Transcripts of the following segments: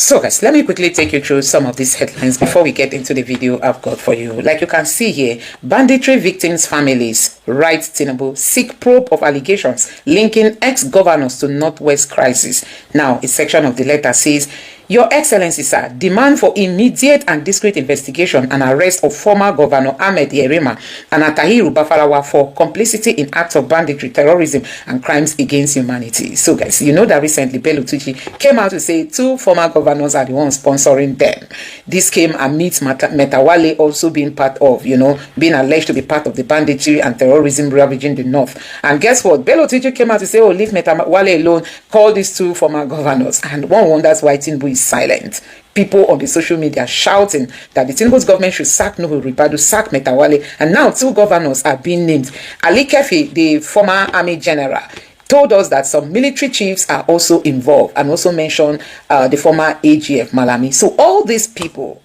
So guys, let me quickly take you through some of these headlines before we get into the video I've got for you. Like you can see here, banditry victims' families, right Tinubu, seek probe of allegations linking ex-governors to Northwest crisis. Now, a section of the letter says, Your Excellency, sir, demand for immediate and discreet investigation and arrest of former Governor Ahmed Yerima and Taher0Rist for complicity in acts of banditry, terrorism, and crimes against humanity. So, guys, you know that recently Bello Tuji came out to say 2 former governors are the ones sponsoring them. This came amidst Metawale also being part of, being alleged to be part of the banditry and terrorism ravaging the north. And guess what? Bello Tuji came out to say, oh, leave Metawale alone, call these 2 former governors. And one wonders why Tinubu is silent. People on the social media shouting that the Tinubu's government should sack Nuhu Ribadu, sack Metawale, and now 2 governors are being named. Ali Kefi, the former army general, told us that some military chiefs are also involved and also mentioned the former AGF Malami. So all these people,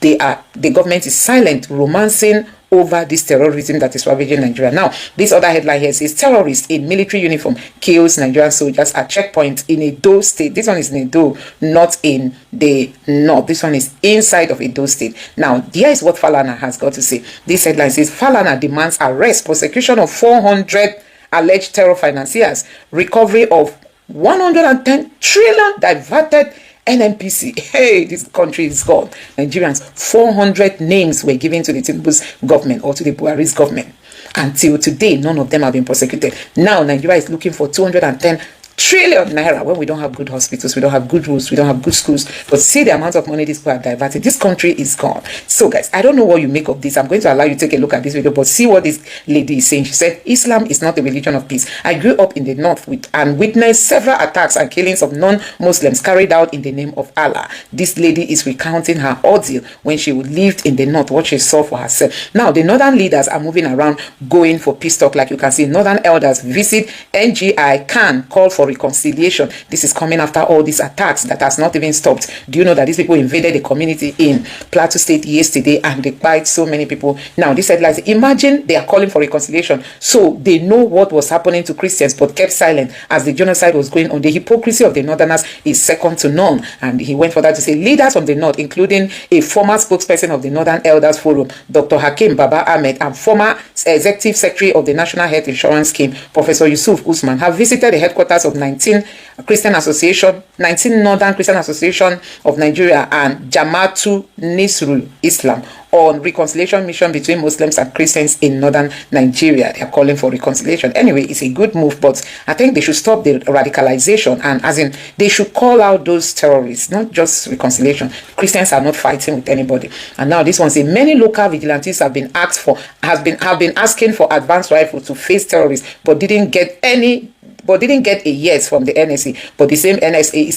the government is silent, romancing over this terrorism that is ravaging Nigeria. Now, this other headline here says terrorists in military uniform kills Nigerian soldiers at checkpoint in Edo State. This one is in Edo, not in the north. This one is inside of Edo State. Now, here is what Falana has got to say. This headline says Falana demands arrest, prosecution of 400 alleged terror financiers, recovery of 110 trillion diverted NNPC. Hey, this country is gone. Nigerians, 400 names were given to the Tinubu's government or to the Buhari's government. Until today, none of them have been prosecuted. Now, Nigeria is looking for 210 trillion naira when we don't have good hospitals, we don't have good roads, we don't have good schools. But see the amount of money these people are diverted. This country is gone. So guys, I don't know what you make of this. I'm going to allow you to take a look at this video, but see what this lady is saying. She said, Islam is not a religion of peace. I grew up in the north and witnessed several attacks and killings of non-Muslims carried out in the name of Allah. This lady is recounting her ordeal when she lived in the north, what she saw for herself. Now, the northern leaders are moving around going for peace talk. Like you can see, northern elders visit NGI, can call for reconciliation. This is coming after all these attacks that has not even stopped. Do you know that these people invaded the community in Plateau State yesterday and they killed so many people? Now, this headline, imagine they are calling for reconciliation. So they know what was happening to Christians but kept silent as the genocide was going on. The hypocrisy of the northerners is second to none. And he went further to say leaders from the north, including a former spokesperson of the Northern Elders Forum, Dr. Hakim Baba Ahmed, and former executive secretary of the National Health Insurance Scheme, Professor Yusuf Usman, have visited the headquarters of 19 Northern Christian Association of Nigeria and Jama'atu Nisrul Islam on reconciliation mission between Muslims and Christians in northern Nigeria. They are calling for reconciliation. Anyway, it's a good move, but I think they should stop the radicalization, and as in they should call out those terrorists, not just reconciliation. Christians are not fighting with anybody. And now this one says many local vigilantes have been asking for advanced rifles to face terrorists, but didn't get a yes from the NSA. But the same NSA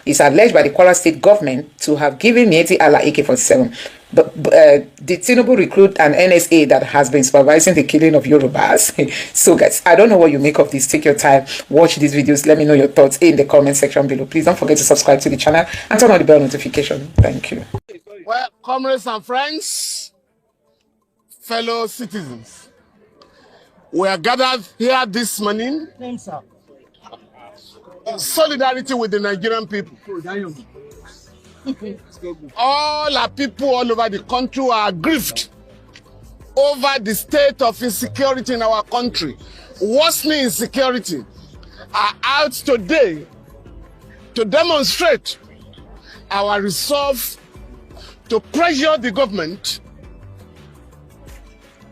is alleged by the Kwara State government to have given Mieti Allah AK-47. But the Tinubu recruit an NSA that has been supervising the killing of Yorubas. So guys, I don't know what you make of this. Take your time, watch these videos. Let me know your thoughts in the comment section below. Please don't forget to subscribe to the channel and turn on the bell notification. Thank you. Well, comrades and friends, fellow citizens, we are gathered here this morning in solidarity with the Nigerian people. All our people all over the country are aggrieved over the state of insecurity in our country. Worsening insecurity are out today to demonstrate our resolve to pressure the government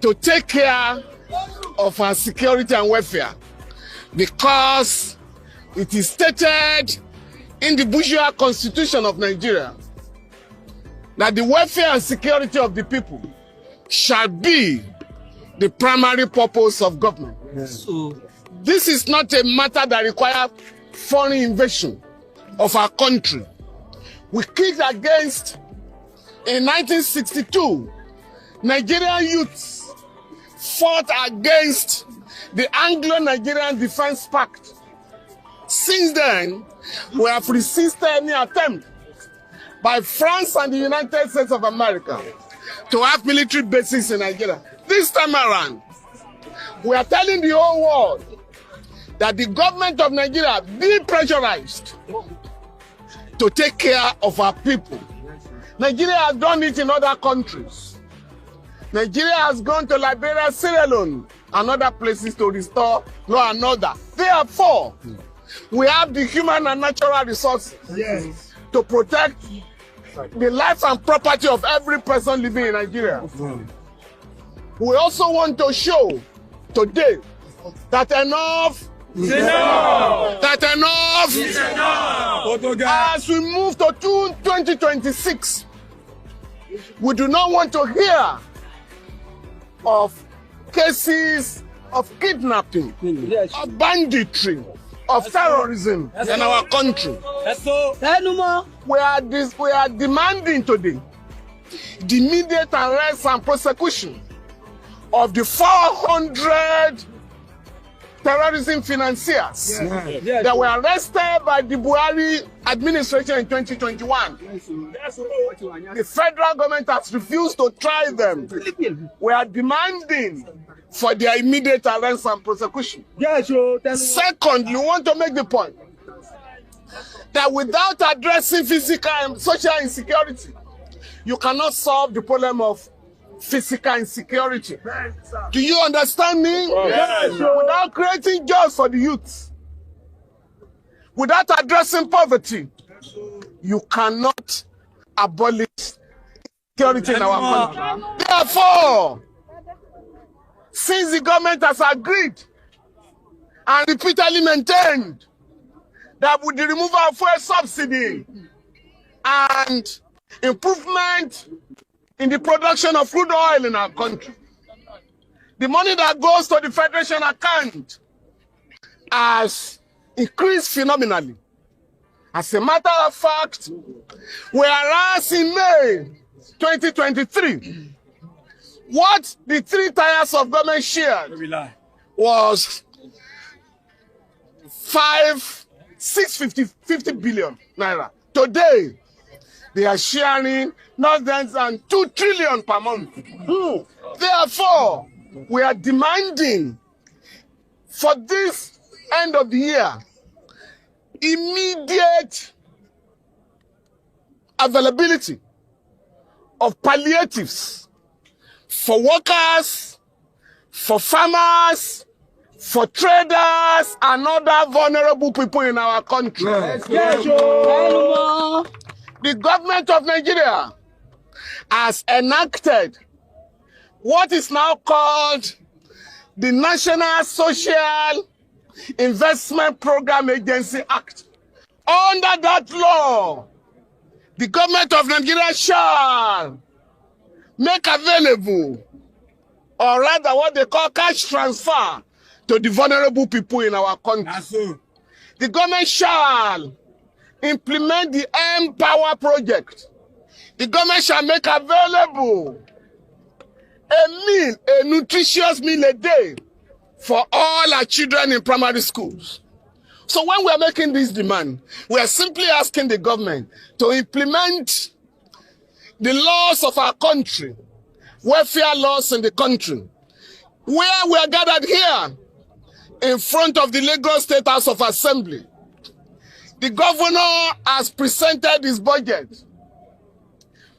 to take care of our security and welfare, because it is stated in the bourgeois constitution of Nigeria that the welfare and security of the people shall be the primary purpose of government. Yes. So this is not a matter that requires foreign invasion of our country. We kicked against, in 1962, Nigerian youths fought against the Anglo-Nigerian Defense Pact. Since then, we have resisted any attempt by France and the United States of America to have military bases in Nigeria. This time around, we are telling the whole world that the government of Nigeria be pressurized to take care of our people. Nigeria has done it in other countries. Nigeria has gone to Liberia, Sierra Leone, and other places to restore law and order. Therefore, we have the human and natural resources to protect the life and property of every person living in Nigeria. We also want to show today that enough is enough. That enough is enough. As we move to 2026, we do not want to hear of cases of kidnapping, of banditry, of terrorism in our country. We are demanding today the immediate arrest and prosecution of the 400 terrorism financiers that were arrested by the Buhari administration in 2021. The federal government has refused to try them. We are demanding for their immediate arrest and prosecution. Second, you want to make the point that without addressing physical and social insecurity, you cannot solve the problem of physical insecurity. Do you understand me? Yes. Without creating jobs for the youth, without addressing poverty, you cannot abolish security in our country. Therefore, since the government has agreed and repeatedly maintained that with the removal of fuel subsidy and improvement in the production of crude oil in our country, the money that goes to the Federation account has increased phenomenally. As a matter of fact, whereas in May 2023, what the 3 tiers of government shared was 50 billion naira. Today, they are sharing not less than 2 trillion per month. Therefore, we are demanding for this end of the year immediate availability of palliatives for workers, for farmers, for traders, and other vulnerable people in our country. The government of Nigeria has enacted what is now called the National Social Investment Program Agency Act. Under that law, the government of Nigeria shall make available, or rather what they call cash transfer, to the vulnerable people in our country. The government shall implement the Empower project. The government shall make available a nutritious meal a day for all our children in primary schools. So when we are making this demand, we are simply asking the government to implement the laws of our country, welfare laws in the country, where we are gathered here in front of the Lagos State House of Assembly. The governor has presented his budget.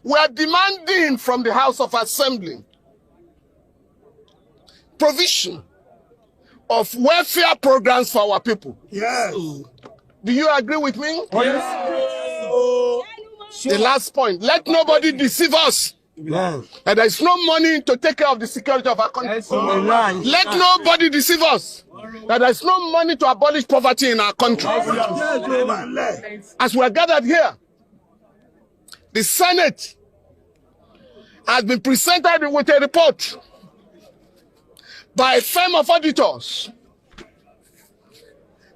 We are demanding from the House of Assembly provision of welfare programs for our people. Yes. Do you agree with me? Yes. The last point, let nobody deceive us. Yes. And there is no money to take care of the security of our country. Yes. Let nobody deceive us that there is no money to abolish poverty in our country. Yes. As we are gathered here, the Senate has been presented with a report by a firm of auditors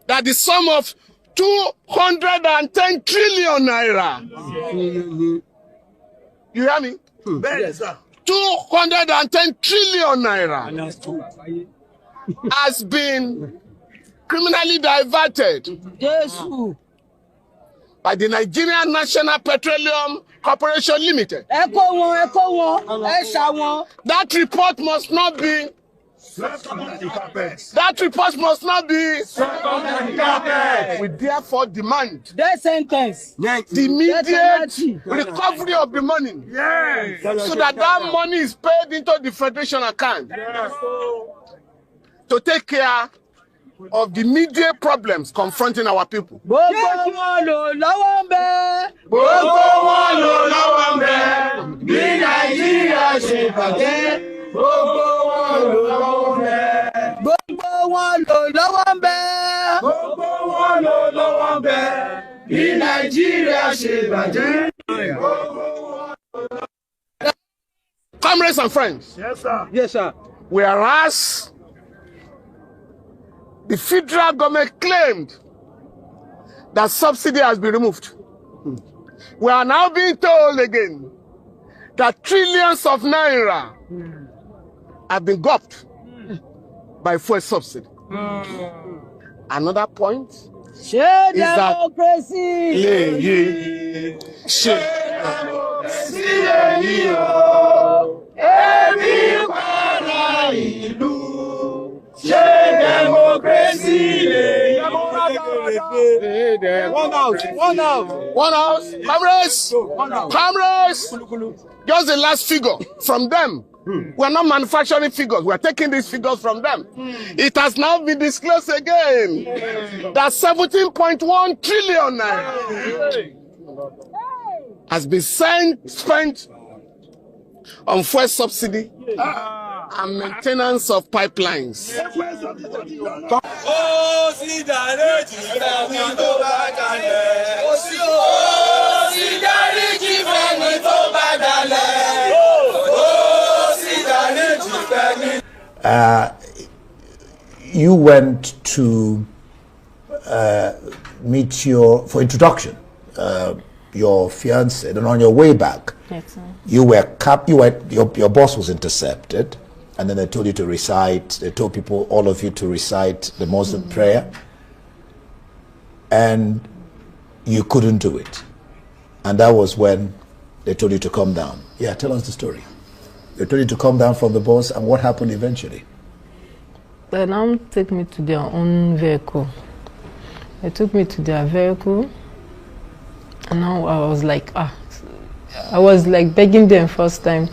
that the sum of 210 trillion naira. You hear me? Yes. 210 trillion naira has been criminally diverted by the Nigerian National Petroleum Corporation Limited. That report must not be That report must not be we therefore demand Death sentence. the immediate recovery of the money so that that money is paid into the federation account to take care of the immediate problems confronting our people. Comrades and friends. Yes, sir. Yes, sir. Whereas the federal government claimed that subsidy has been removed, we are now being told again that trillions of naira have been gulped by fuel subsidy. Another point is One house. Comrades. Just the last figure from them. We are not manufacturing figures. We are taking these figures from them. It has now been disclosed again that 17.1 trillion has been spent on fuel subsidy and maintenance of pipelines. You went to meet for introduction, your fiance, and on your way back, yes, sir. your boss was intercepted, and then they told you to recite. They told all of you to recite the Muslim prayer, and you couldn't do it, and that was when they told you to come down. Yeah, tell us the story. They told you to come down from the bus, and what happened eventually? They now take me to their own vehicle. They took me to their vehicle, and now I was like, I was like begging them first time,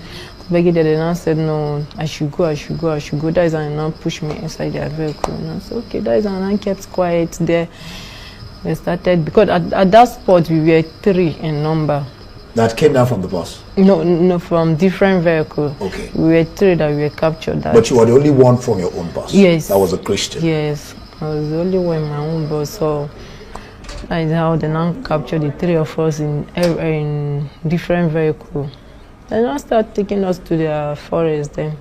begging them. They now said, no, I should go. That is, and now push me inside their vehicle. And I said, okay, that is, and I kept quiet there. They started, because at that spot we were 3 in number. That came down from the bus? No, from different vehicles. Okay. We were 3 that were captured. But you were the only one from your own bus? Yes. That was a Christian? Yes, I was the only one in my own bus. So that is how they now captured the 3 of us in different vehicles. They now start taking us to their forest then.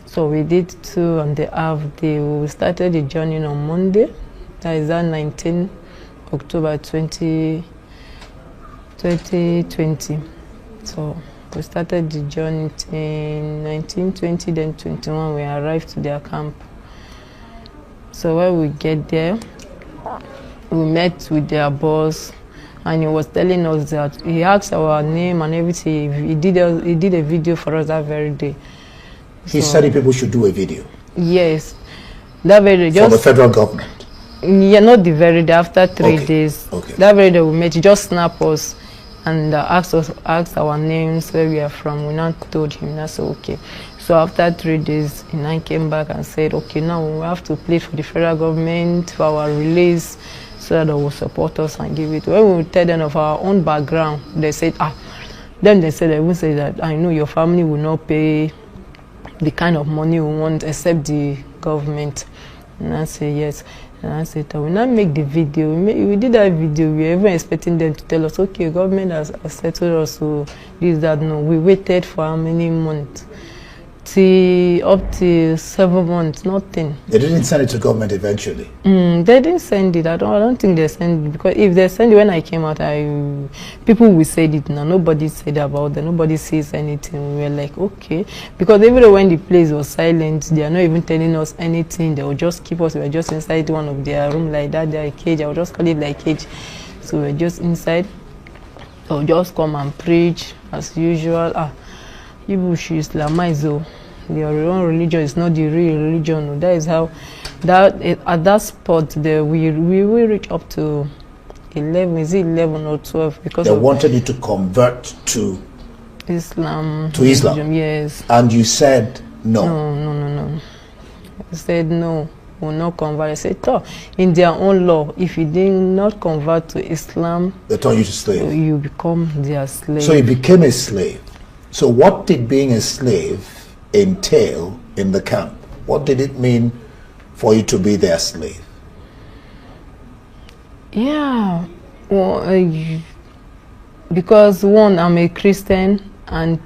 So we did 2.5 days. We started the journey on Monday. That is on 19 October 2020. So we started the journey in 1920, then 21. We arrived to their camp. So when we get there, we met with their boss, and he was telling us that he asked our name and everything. He did a video for us that very day. He said people should do a video? Yes, that very day. For the federal government? Yeah, not the very day, after 3 days. Okay. That very day we met, he just snapped us and asked our names, where we are from. We now told him, that's okay. So after 3 days, he now came back and said, okay, now we have to plead for the federal government for our release so that they will support us and give it. When we tell them of our own background, they said, then they said, they will say that, I know your family will not pay the kind of money we want except the government. And I said, yes. And I said, we now make the video. We did that video. We were even expecting them to tell us, okay, government has settled us, so this, that. No, we waited for how many months? Up to 7 months, nothing. They didn't send it to government eventually? They didn't send it. I don't think they sent it, because if they send it, when I came out, people will say it now. Nobody said about it. Nobody says anything. We were like, okay, because even when the place was silent, they are not even telling us anything. They will just keep us. We were just inside one of their room like that. Their cage. I will just call it like cage. So we were just inside. They'll just come and preach as usual. People should Islamize. their own religion is not the real religion. That is how that at that spot there we will reach up to 11. Is it 11 or 12? Because they wanted you to convert to Islam. To Islam. Religion, yes. And you said no. No. I said no. Will not convert. I said, oh, in their own law, if you did not convert to Islam, They turn you to slave. you become their slave. So you became a slave. So what did being a slave entail in the camp? What did it mean for you to be their slave? Yeah, well, because one, I'm a Christian, and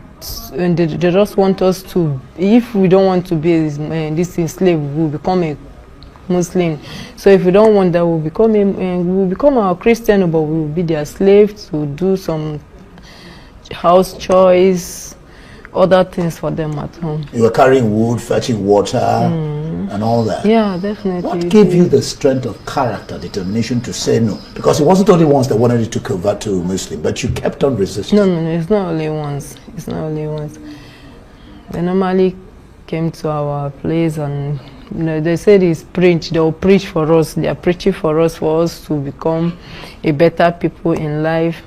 they just want us to, if we don't want to be this slave, we'll become a Muslim. So if we don't want that, we'll become a Christian, but we'll be their slave to do some house chores, other things for them at home. You were carrying wood, fetching water, and all that. Yeah, definitely. What gave you the strength of character, determination to say no? Because it wasn't only once they wanted you to convert to Muslim, but you kept on resisting. No, it's not only once. It's not only once. They normally came to our place, and they said they'll preach for us. They are preaching for us to become a better people in life,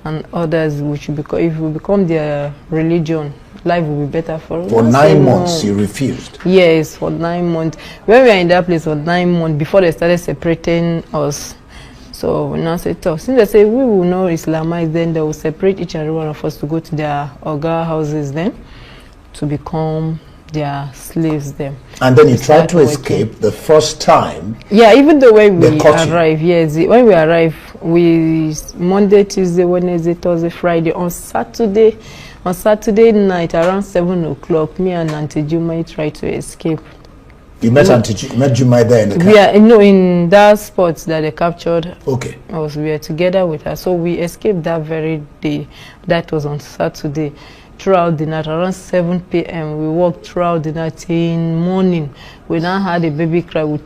and others which become, if we become their religion, life will be better for us. For 9 months, you refused. Yes, for 9 months. When we were in that place for 9 months, before they started separating us. So we now said, since they say we will not Islamize, then they will separate each and every one of us to go to their Oga houses then, to become their slaves then. And then you tried to escape the first time. Yeah, even though when we arrived, yes, when we arrived, Monday, Tuesday, Wednesday, Thursday, Friday, on Saturday night around 7 o'clock, me and Auntie Jumai tried to escape. You met Jumai there in the camp? Yeah, in that spot that they captured. Okay. We were together with her, so we escaped that very day. That was on Saturday. Throughout the night, around 7 p.m., we walked throughout the night in morning. We now had a baby cry. We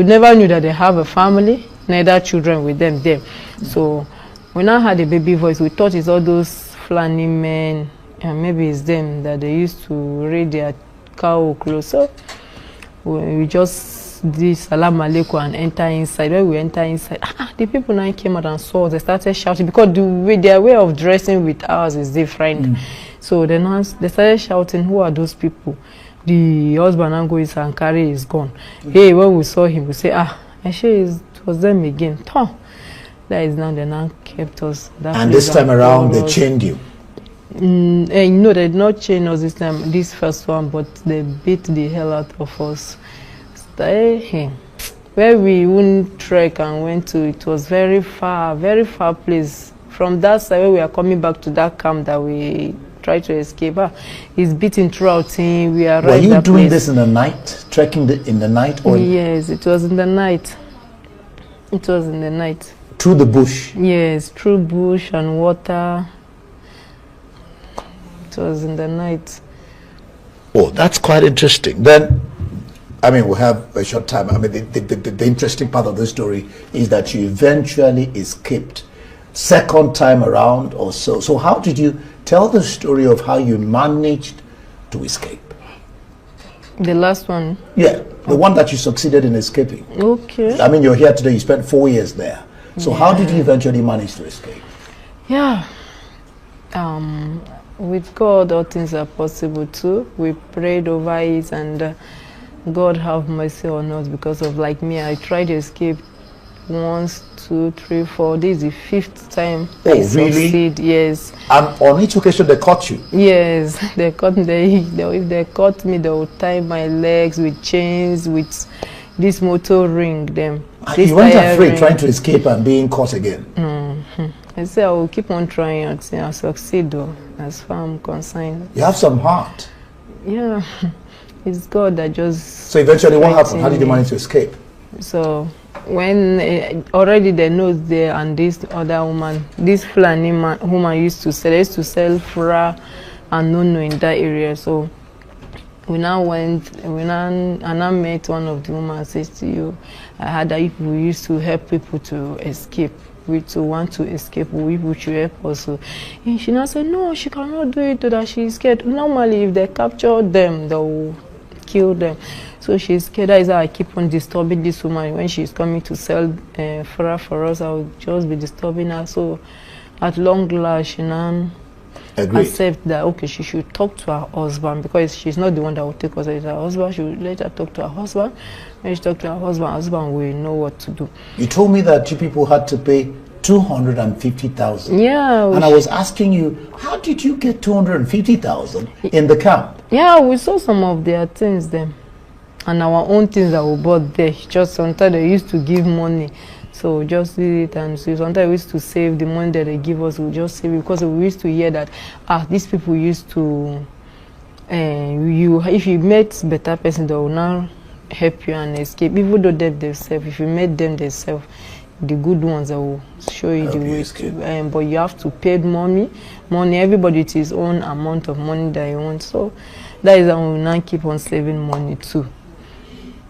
never knew that they have a family, neither children with them there. So we now had a baby voice. We thought it's all those Fulani men, and maybe it's them that they used to raid their cow close. So we just did salam alaikum and enter inside. When we enter inside, the people now came out and saw us. They started shouting because their way of dressing with ours is different. So then they started shouting, who are those people? The husband and goes and carry is gone. Hey, when we saw him, we say, actually it was them again. That is now, they now kept us. And this time around, they chained you? No, they did not chain us this time, this first one, but they beat the hell out of us. Where we went trek and went to, it was very far place. From that side, where we are coming back to that camp that we tried to escape, it's beating throughout. We arrived. Were you doing this in the night, trekking in the night? Or yes, it was in the night. It was in the night. Through the bush? Yes, through bush and water. It was in the night. Oh, that's quite interesting. Then, I mean, we have a short time. I mean, the interesting part of the story is that you eventually escaped second time around or so. So how did you tell the story of how you managed to escape? The last one? Yeah, the one that you succeeded in escaping. Okay. I mean, you're here today. You spent 4 years there. So how did you eventually manage to escape? Yeah. With God, all things are possible too. We prayed over it, and God have mercy on us because of, like me, I tried to escape once, 2, 3, 4. This is the 5th time I succeed. Yes. And on each occasion they caught you? Yes, they caught me. If they caught me, they would tie my legs with chains, with this motor ring. You weren't afraid trying to escape and being caught again? I said I will keep on trying until I succeed, though, as far as I'm concerned. You have some heart. Yeah, it's God that just... So eventually what happened? How did you manage to escape? So when already they know there, and this other woman, this Fulani woman used to sell fra and nono in that area. So we now went, and I met one of the women and said to you, I heard that we used to help people to escape. we to want to escape, we should help us. So, and she now said, no, she cannot do it, that she's scared. Normally, if they capture them, they will kill them. So she's scared. That is how I keep on disturbing this woman. When she's coming to sell for us, I will just be disturbing her. So at long last, she now accept that, okay, she should talk to her husband, because she's not the one that will take us. It's her husband. She will let her talk to her husband. When she talk to her husband will know what to do. You told me that you people had to pay 250,000. Yeah. And I was asking you, how did you get 250,000 in the camp? Yeah, we saw some of their things then, and our own things that we bought there. Just sometimes they used to give money, so we just did it. And so sometimes we used to save the money that they give us. We just save it, because we used to hear that these people used to if you met better person, they will now help you and escape, even though themselves, if you met them themselves, the good ones that will show you the way to, but you have to pay money. Everybody with his own amount of money that you want. So that is how we now keep on saving money too.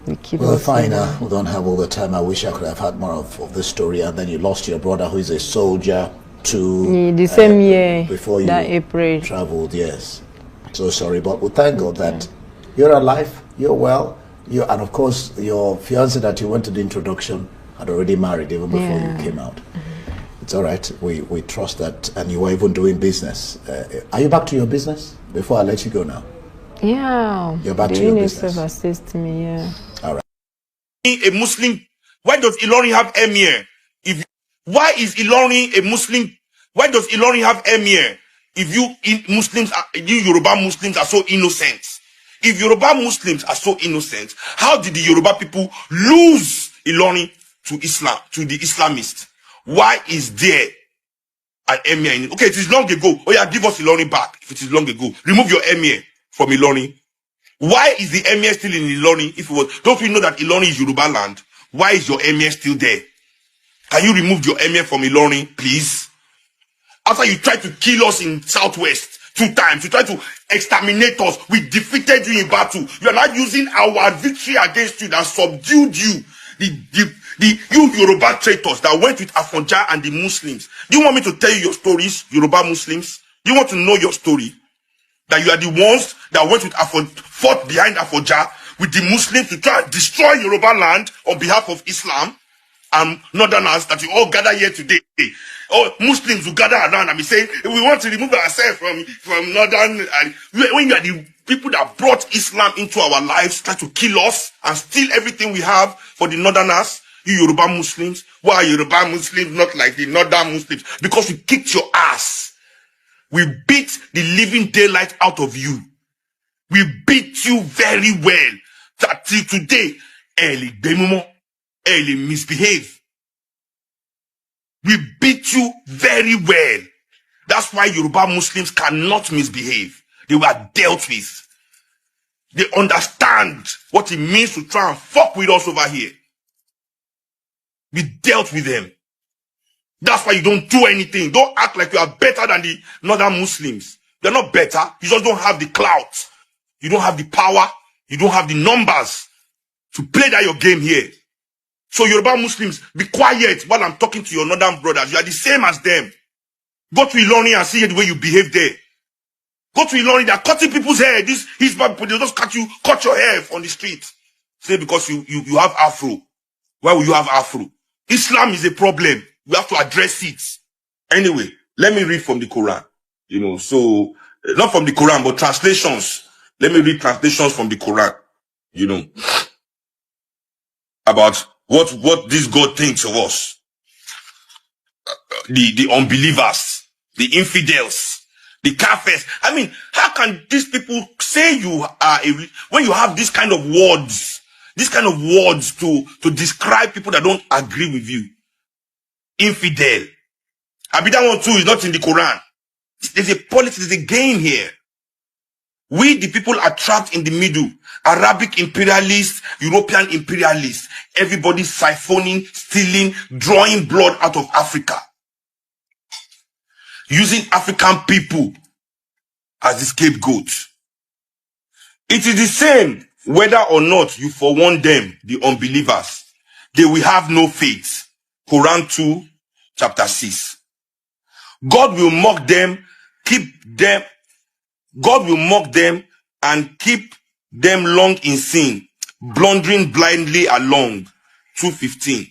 We keep well, fine. We don't have all the time. I wish I could have had more of this story. And then you lost your brother, who is a soldier, to the same year before you that April traveled. Yes, so sorry, but we thank God that you're alive, you're well, and of course your fiance that you went to the introduction had already married even before you came out. It's all right. We trust that, and you were even doing business. Are you back to your business? Before I let you go now. Yeah. You're back to your business. Assist me. Yeah. All right. A Muslim, why does Ilorin have emir? Why is Ilorin a Muslim? Why does Ilorin have emir? If you Yoruba Muslims are so innocent. If Yoruba Muslims are so innocent, how did the Yoruba people lose Ilorin to Islam, to the Islamists? Why is there an emir in it? Okay, it is long ago. Oh yeah, give us Ilorin back if it is long ago. Remove your emir from Ilorin. Why is the emir still in Ilorin? If it was, don't we know that Ilorin is Yoruba land? Why is your emir still there? Can you remove your emir from Ilorin, please? After you tried to kill us in Southwest 2 times, you tried to exterminate us, we defeated you in battle. You are not using our victory against you that subdued you. You Yoruba traitors that went with Afonja and the Muslims. Do you want me to tell you your stories, Yoruba Muslims? Do you want to know your story? That you are the ones that went with fought behind Afonja with the Muslims to try and destroy Yoruba land on behalf of Islam and Northerners, that you all gather here today. All Muslims who gather around and be saying, we want to remove ourselves from Northern. When you are the people that brought Islam into our lives, try to kill us and steal everything we have for the Northerners, you Yoruba Muslims. Why are Yoruba Muslims not like the Northern Muslims? Because we kicked your ass. We beat the living daylight out of you. We beat you very well. That till today, early misbehave. We beat you very well. That's why Yoruba Muslims cannot misbehave. They were dealt with. They understand what it means to try and fuck with us over here. We dealt with them. That's why you don't do anything. Don't act like you are better than the Northern Muslims. They're not better. You just don't have the clout. You don't have the power. You don't have the numbers to play that your game here. So Yoruba Muslims, be quiet while I'm talking to your Northern brothers. You are the same as them. Go to Ilorin and see the way you behave there. Go to Ilorin, they're cutting people's hair. These bad people, they just cut your hair on the street. Say because you have afro. Why will you have afro? Islam is a problem. We have to address it. Anyway, let me read from the Quran. So not from the Quran, but translations. Let me read translations from the Quran. About what this God thinks of us. The unbelievers, the infidels, the kafirs. I mean, how can these people say you are when you have this kind of words to describe people that don't agree with you? Infidel. That one too is not in the Quran. There's a politics, there's a game here. We, the people, are trapped in the middle. Arabic imperialists, European imperialists. Everybody siphoning, stealing, drawing blood out of Africa. Using African people as the scapegoat. It is the same whether or not you forewarn them, the unbelievers. They will have no faith. Quran 2, chapter 6. God will mock them, God will mock them and keep them long in sin, blundering blindly along. 2:15.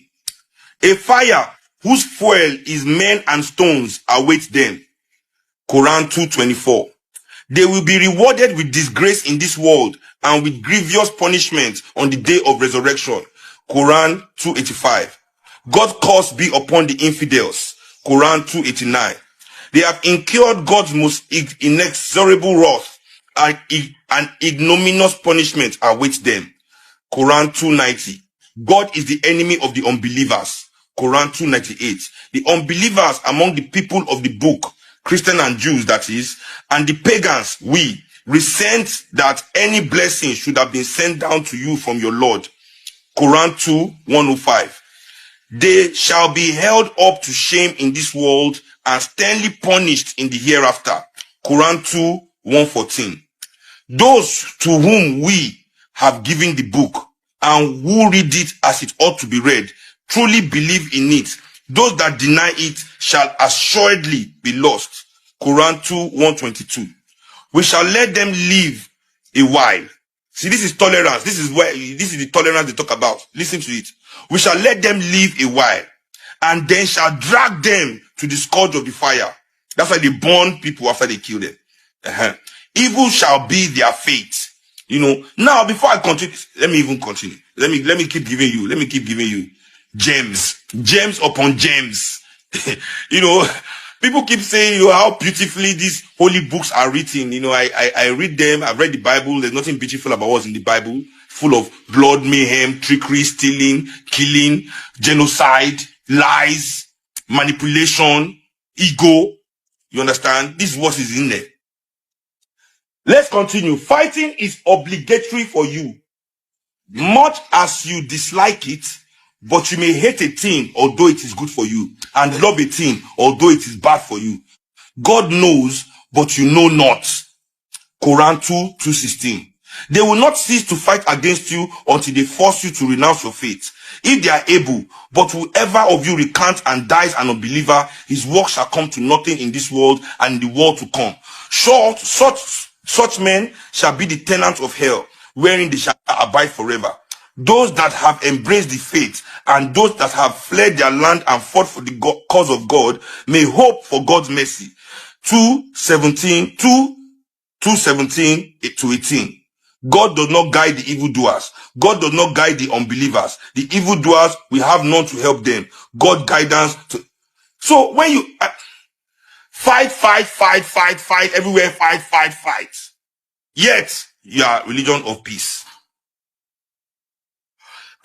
A fire whose fuel is men and stones awaits them. Quran 2:24. They will be rewarded with disgrace in this world and with grievous punishment on the day of resurrection. Quran 2:85. God's curse be upon the infidels. Quran 2:89. They have incurred God's most inexorable wrath, and an ignominious punishment awaits them. Quran 2:90. God is the enemy of the unbelievers. Quran 2:98. The unbelievers among the people of the book, Christian and Jews that is, and the pagans, we resent that any blessing should have been sent down to you from your Lord. Quran 2:105. They shall be held up to shame in this world and sternly punished in the hereafter. Quran 2:114. Those to whom we have given the book and who read it as it ought to be read truly believe in it. Those that deny it shall assuredly be lost. Quran 2:122. We shall let them live a while. See, this is tolerance. This is the tolerance they talk about. Listen to it. We shall let them live a while, and then shall drag them to the scourge of the fire. That's why they burn people after they kill them. Evil shall be their fate. Now before I continue, let me continue. Let me keep giving you gems upon gems. People keep saying, how beautifully these holy books are written. I read them. I've read the Bible. There's nothing beautiful about what's in the Bible. Full of blood, mayhem, trickery, stealing, killing, genocide, lies, manipulation, ego. You understand? This is what is in there. Let's continue. Fighting is obligatory for you, much as you dislike it, but you may hate a thing although it is good for you, and love a thing although it is bad for you. God knows, but you know not. Quran 2:16. They will not cease to fight against you until they force you to renounce your faith, if they are able. But whoever of you recants and dies an unbeliever, his work shall come to nothing in this world and in the world to come. Such men shall be the tenants of hell, wherein they shall abide forever. Those that have embraced the faith and those that have fled their land and fought for the cause of God may hope for God's mercy. 2:17 to 18. God does not guide the evildoers. God does not guide the unbelievers. The evildoers, we have none to help them. God guidance to. So when you fight everywhere, fight. Yet you are religion of peace.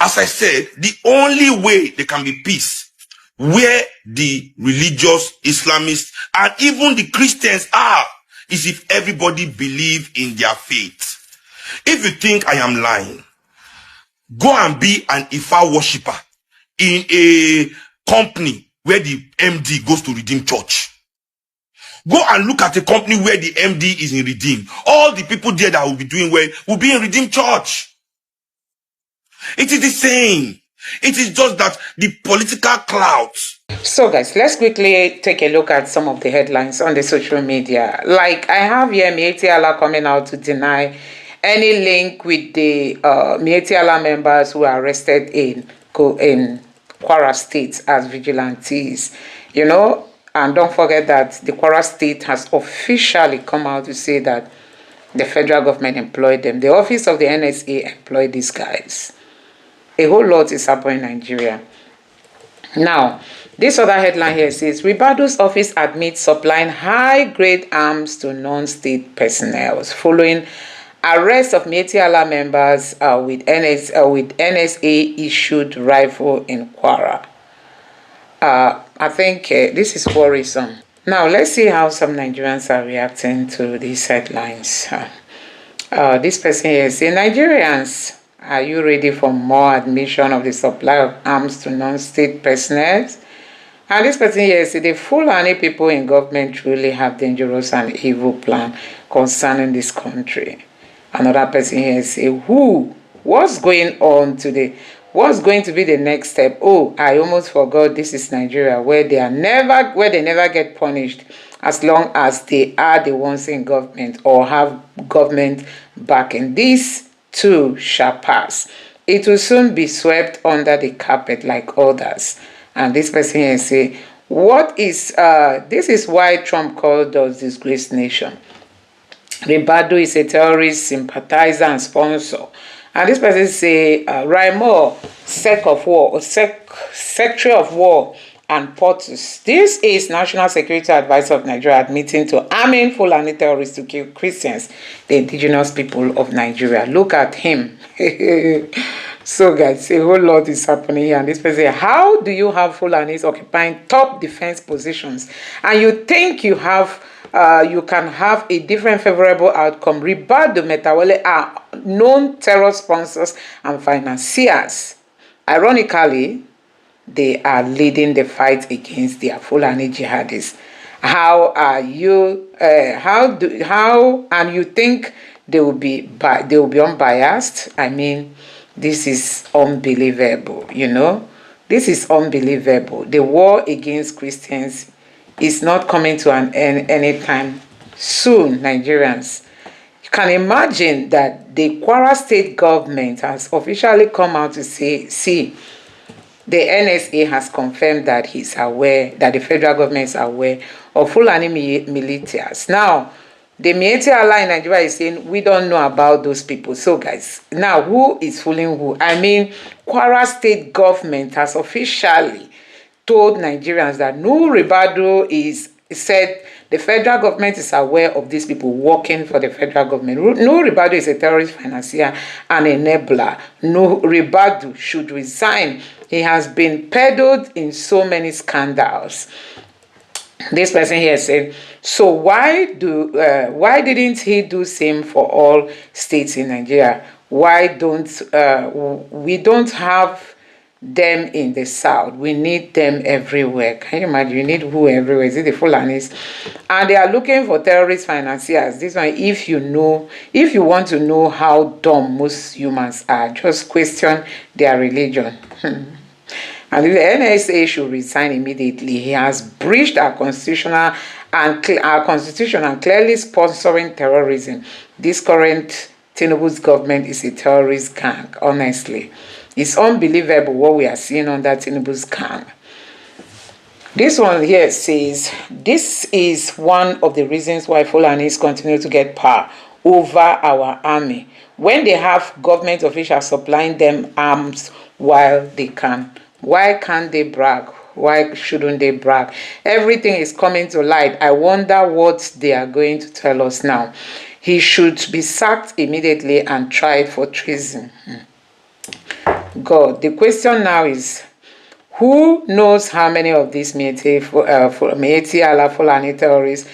As I said, the only way there can be peace, where the religious Islamists and even the Christians are, is if everybody believe in their faith. If you think I am lying, go and be an Ifa worshipper in a company where the MD goes to Redeem Church. Go and look at a company where the MD is in Redeem. All the people there that will be doing well will be in Redeem Church. It is the same. It is just that the political clouds. So guys, let's quickly take a look at some of the headlines on the social media. Like I have here Miyetti Allah coming out to deny any link with the Miyetti Allah members who are arrested in Kwara State as vigilantes. And don't forget that the Kwara State has officially come out to say that the federal government employed them. The office of the NSA employed these guys. A whole lot is happening in Nigeria. Now, this other headline here says, Ribado's office admits supplying high-grade arms to non-state personnel following arrest of Miyetti Allah members with NSA-issued rifle in Kwara. I think this is worrisome. Now, let's see how some Nigerians are reacting to these headlines. This person here says, Nigerians, are you ready for more admission of the supply of arms to non-state personnel? And this person here says, the Fulani people in government truly have dangerous and evil plan concerning this country. Another person here says, what's going on today? What's going to be the next step? Oh, I almost forgot, this is Nigeria, where they never get punished as long as they are the ones in government or have government backing. This too shall pass. It will soon be swept under the carpet like others. And this person here say, what is this is why Trump called us disgraced nation. Ribadu is a terrorist sympathizer and sponsor. And this person say, Raimo, Secretary of War and Portus. This is National Security Advisor of Nigeria admitting to arming Fulani terrorists to kill Christians, the indigenous people of Nigeria. Look at him. So guys, a whole lot is happening here. And this person say, how do you have Fulanis occupying top defense positions and you think you have you can have a different favorable outcome? Ribadu Metawale are known terror sponsors and financiers. Ironically, they are leading the fight against their Fulani jihadists. How are you? And you think they will be unbiased? I mean, this is unbelievable. You know, this is unbelievable. The war against Christians is not coming to an end anytime soon, Nigerians. You can imagine that the Kwara state government has officially come out to say, see, the NSA has confirmed that he's aware, that the federal government is aware of Fulani militias. Now, the Mieti Allah in Nigeria is saying, we don't know about those people. So guys, now who is fooling who? I mean, Kwara state government has officially told Nigerians that no Ribadu said the federal government is aware of these people working for the federal government. No Ribadu is a terrorist financier and enabler. No Ribadu should resign. He has been peddled in so many scandals. This person here said, so why didn't he do same for all states in Nigeria? Why don't we don't have them in the south? We need them everywhere. Can you imagine? You need who everywhere? Is it the Fulanis? And they are looking for terrorist financiers. This one, if you want to know how dumb most humans are, just question their religion. And if the NSA should resign immediately, he has breached our constitution and clearly sponsoring terrorism. This current Tinubu's government is a terrorist gang, honestly. It's unbelievable what we are seeing under Tinubu's gang. This one here says, this is one of the reasons why Fulanis continue to get power over our army, when they have government officials supplying them arms while they can. Why can't they brag? Why shouldn't they brag? Everything is coming to light. I wonder what they are going to tell us now. He should be sacked immediately and tried for treason. God, the question now is, who knows how many of these Mieti Allah Fulani terrorists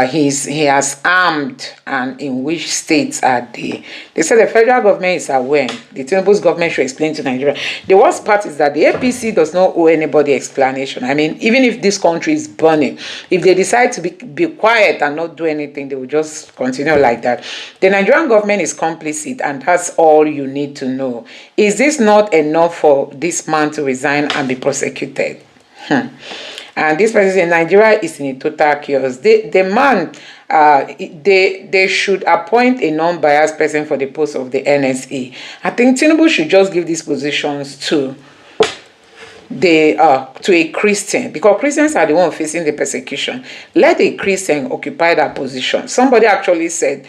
he has armed, and in which states are they? They said the federal government is aware. The Tinubu's government should explain to Nigeria. The worst part is that the APC does not owe anybody explanation. I mean, even if this country is burning, if they decide to be quiet and not do anything, they will just continue like that. The Nigerian government is complicit, and that's all you need to know. Is this not enough for this man to resign and be prosecuted? And this person in Nigeria is in a total chaos. The man, they should appoint a non-biased person for the post of the NSA. I think Tinubu should just give these positions to a Christian, because Christians are the one facing the persecution. Let a Christian occupy that position. Somebody actually said,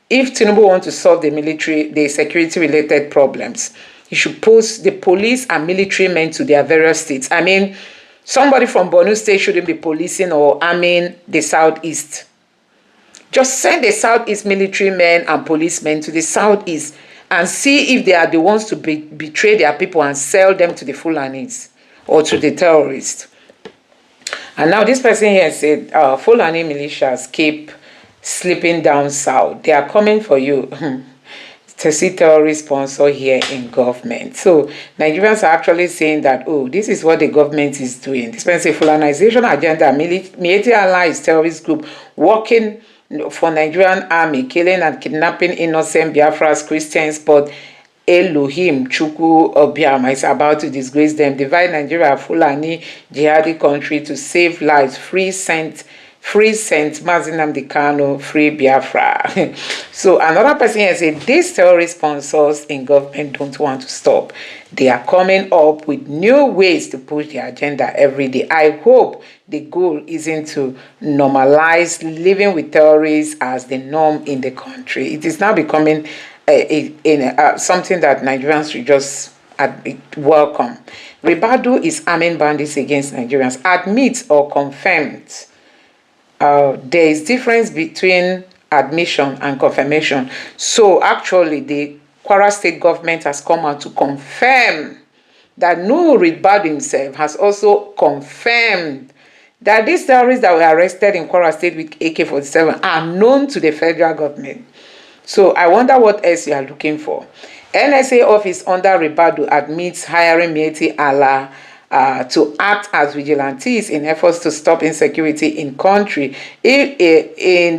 if Tinubu wants to solve the security-related problems, he should post the police and military men to their various states. I mean, somebody from Borno State shouldn't be policing or arming the Southeast. Just send the Southeast military men and policemen to the Southeast and see if they are the ones to betray their people and sell them to the Fulanis or to the terrorists. And now this person here said, Fulani militias keep slipping down south. They are coming for you. To see terrorist sponsor here in government. So Nigerians are actually saying that, oh, this is what the government is doing. This is a Fulanization agenda. Mieti Allah is terrorist group working for Nigerian army, killing and kidnapping innocent Biafras Christians, but Elohim Chukwu Obiama is about to disgrace them, divide Nigeria, Fulani, jihadi country to save lives, free Saint nnamdi Kanu, free Biafra. So another person here said, these terrorist sponsors in government don't want to stop. They are coming up with new ways to push their agenda every day. I hope the goal isn't to normalize living with terrorists as the norm in the country. It is now becoming something that Nigerians should just welcome. Ribadu is arming bandits against Nigerians. Admit or confirmed. There is difference between admission and confirmation. So actually, the Kwara State government has come out to confirm that Ribadu himself has also confirmed that these terrorists that were arrested in Kwara State with AK-47 are known to the federal government. So I wonder what else you are looking for. NSA office under Ribadu admits hiring Mieti Allah to act as vigilantes in efforts to stop insecurity in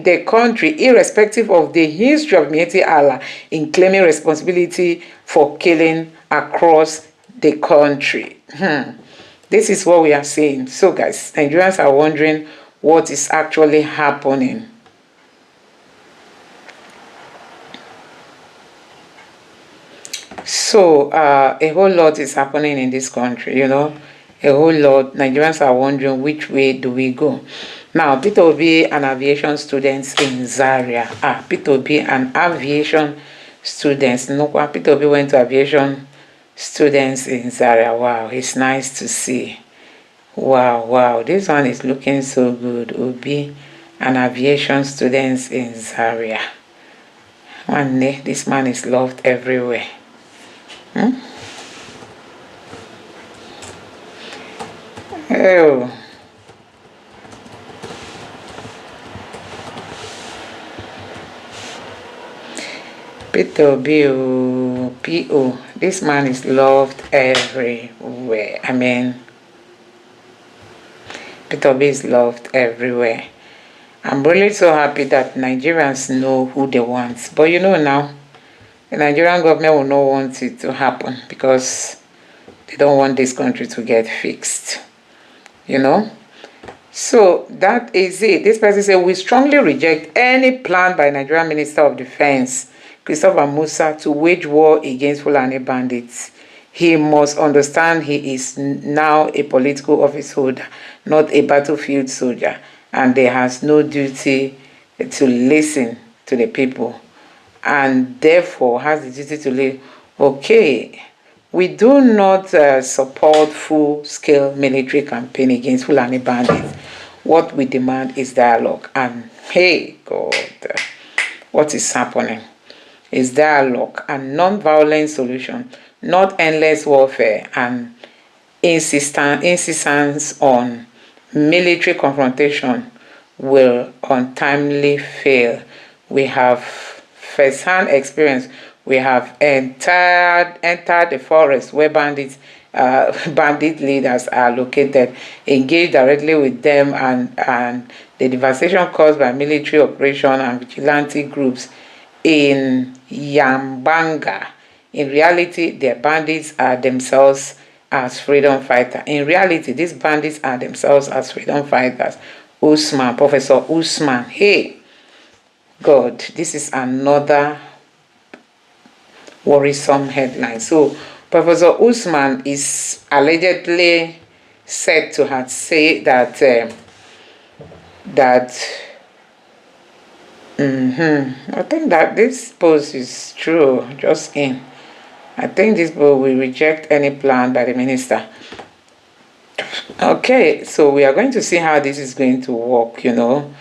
the country, irrespective of the history of Mieti Allah in claiming responsibility for killing across the country. This is what we are saying. So guys, Nigerians are wondering what is actually happening. So a whole lot is happening in this country, you know, a whole lot. Nigerians are wondering which way do we go. Now, Peter Obi and aviation students in Zaria. Peter Obi and aviation students. No, Peter Obi went to aviation students in Zaria. Wow, it's nice to see. Wow, this one is looking so good. Obi and aviation students in Zaria. One day, this man is loved everywhere. Oh. Peter P.O. This man is loved everywhere. I mean, Peter B is loved everywhere. I'm really so happy that Nigerians know who they want. But you know now, the Nigerian government will not want it to happen because they don't want this country to get fixed. You know? So that is it. This person said, we strongly reject any plan by Nigerian Minister of Defense, Christopher Musa, to wage war against Fulani bandits. He must understand he is now a political office holder, not a battlefield soldier, and he has no duty to listen to the people, and therefore has the duty to live. Okay, we do not support full-scale military campaign against Fulani bandits. What we demand is dialogue. And hey, God, what is happening is dialogue and non-violent solution, not endless warfare and insistence on military confrontation will untimely fail. We have first-hand experience. We have entered the forest where bandit leaders are located, engaged directly with them, and the devastation caused by military operation and vigilante groups in Yambanga. In reality, their bandits are themselves as freedom fighters. In reality, these bandits are themselves as freedom fighters. Professor Usman, hey, God, this is another worrisome headline. So, Professor Usman is allegedly said to have said that I think that this post is true. Just in, I think this bill will reject any plan by the minister. Okay, so we are going to see how this is going to work. You know,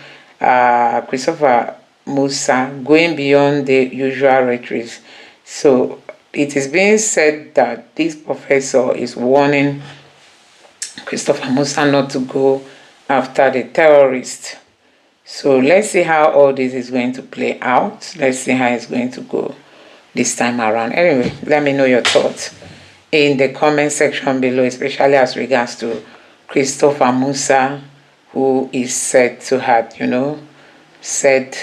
Christopher Musa going beyond the usual rhetoric. So it is being said that this professor is warning Christopher Musa not to go after the terrorists. So let's see how all this is going to play out. Let's see how it's going to go this time around. Anyway, let me know your thoughts in the comment section below, especially as regards to Christopher Musa, who is said to have, said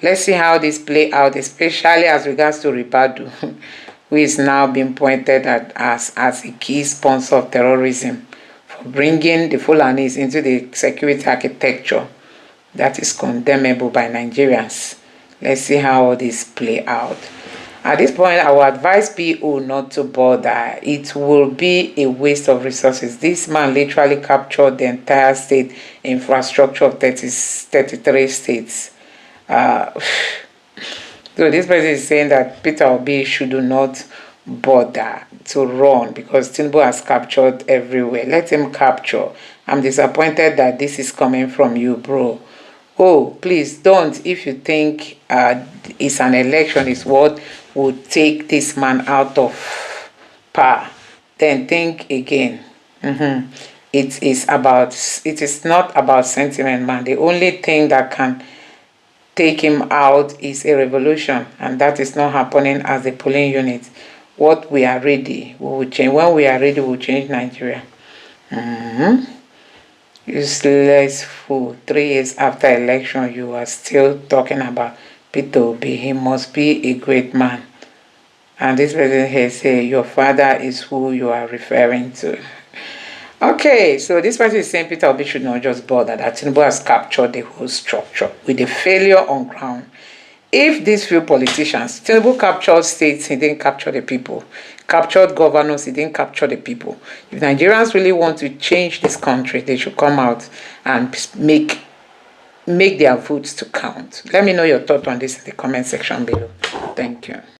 Let's see how this play out, especially as regards to Ribadu, who is now being pointed at as a key sponsor of terrorism for bringing the Fulanis into the security architecture that is condemnable by Nigerians. Let's see how all this play out. At this point, I will advise people not to bother. It will be a waste of resources. This man literally captured the entire state infrastructure of 33 states. So this person is saying that Peter Obi should not bother to run because Tinubu has captured everywhere. Let him capture. I'm disappointed that this is coming from you, bro. Oh, please don't. If you think it's an election, is what would take this man out of power, then think again. It is not about sentiment, man. The only thing that can take him out is a revolution, and that is not happening as a polling unit. What we are ready, we will change. When we are ready, we will change Nigeria. Useless fool. 3 years after election, you are still talking about Peter Obi. He must be a great man. And this person here say your father is who you are referring to. Okay, so this person is saying Peter Obi should not just bother that Tinubu has captured the whole structure with the failure on ground. If these few politicians, Tinubu captured states, he didn't capture the people. Captured governors, he didn't capture the people. If Nigerians really want to change this country, they should come out and make their votes to count. Let me know your thought on this in the comment section below. Thank you.